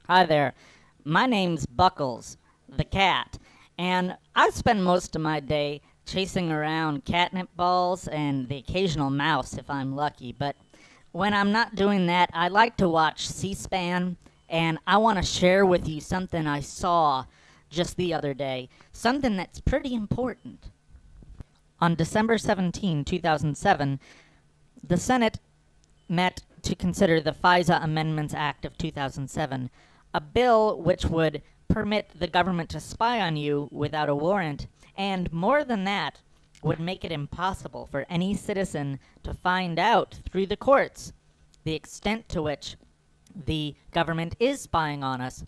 Hi there. My name's Buckles, the cat, and I spend most of my day chasing around catnip balls and the occasional mouse if I'm lucky. But when I'm not doing that, I like to watch C-SPAN, and I want to share with you something I saw just the other day, something that's pretty important. On December 17, 2007, the Senate met to consider the FISA Amendments Act of 2007, a bill which would permit the government to spy on you without a warrant, and more than that, would make it impossible for any citizen to find out through the courts the extent to which the government is spying on us.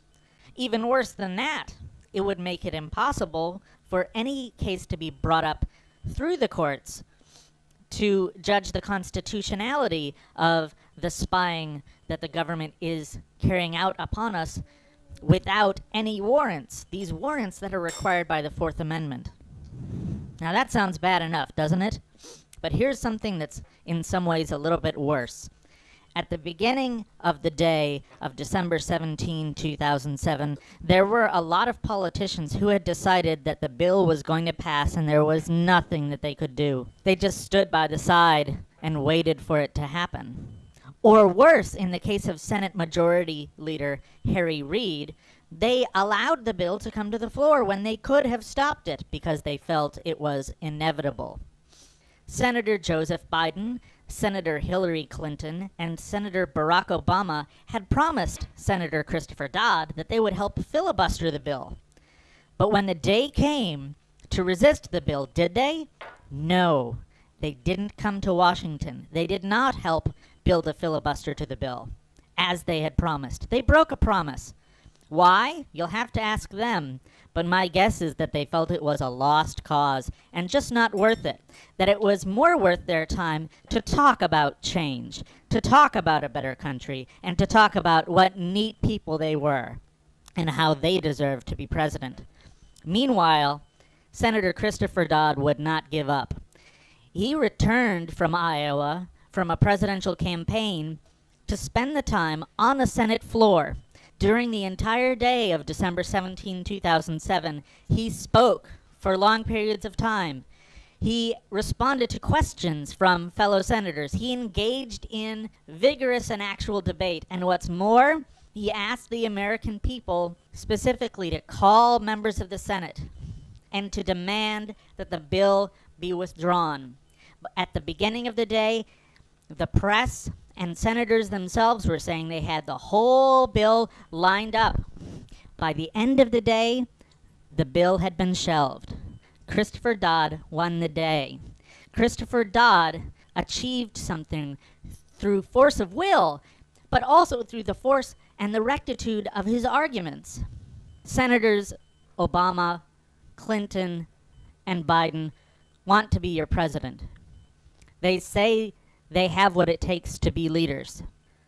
Even worse than that, it would make it impossible for any case to be brought up through the courts to judge the constitutionality of the spying that the government is carrying out upon us without any warrants, these warrants that are required by the Fourth Amendment. Now that sounds bad enough, doesn't it? But here's something that's in some ways a little bit worse. At the beginning of the day of December 17, 2007, there were a lot of politicians who had decided that the bill was going to pass and there was nothing that they could do. They just stood by the side and waited for it to happen. Or worse, in the case of Senate Majority Leader Harry Reid, they allowed the bill to come to the floor when they could have stopped it because they felt it was inevitable. Senator Joseph Biden, Senator Hillary Clinton, and Senator Barack Obama had promised Senator Christopher Dodd that they would help filibuster the bill. But when the day came to resist the bill, did they? No. They didn't come to Washington. They did not help build a filibuster to the bill, as they had promised. They broke a promise. Why? You'll have to ask them. But my guess is that they felt it was a lost cause and just not worth it. That it was more worth their time to talk about change, to talk about a better country, and to talk about what neat people they were and how they deserved to be president. Meanwhile, Senator Christopher Dodd would not give up. He returned from Iowa from a presidential campaign to spend the time on the Senate floor. During the entire day of December 17, 2007, he spoke for long periods of time. He responded to questions from fellow senators. He engaged in vigorous and actual debate. And what's more, he asked the American people specifically to call members of the Senate and to demand that the bill be withdrawn. At the beginning of the day, the press and senators themselves were saying they had the whole bill lined up. By the end of the day, the bill had been shelved. Christopher Dodd won the day. Christopher Dodd achieved something through force of will, but also through the force and the rectitude of his arguments. Senators Obama, Clinton, and Biden want to be your president. They say they have what it takes to be leaders.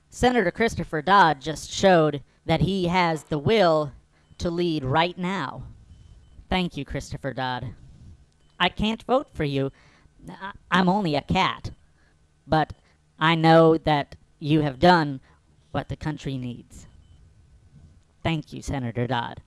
Senator Christopher Dodd just showed that he has the will to lead right now. Thank you, Christopher Dodd. I can't vote for you. I'm only a cat. But I know that you have done what the country needs. Thank you, Senator Dodd.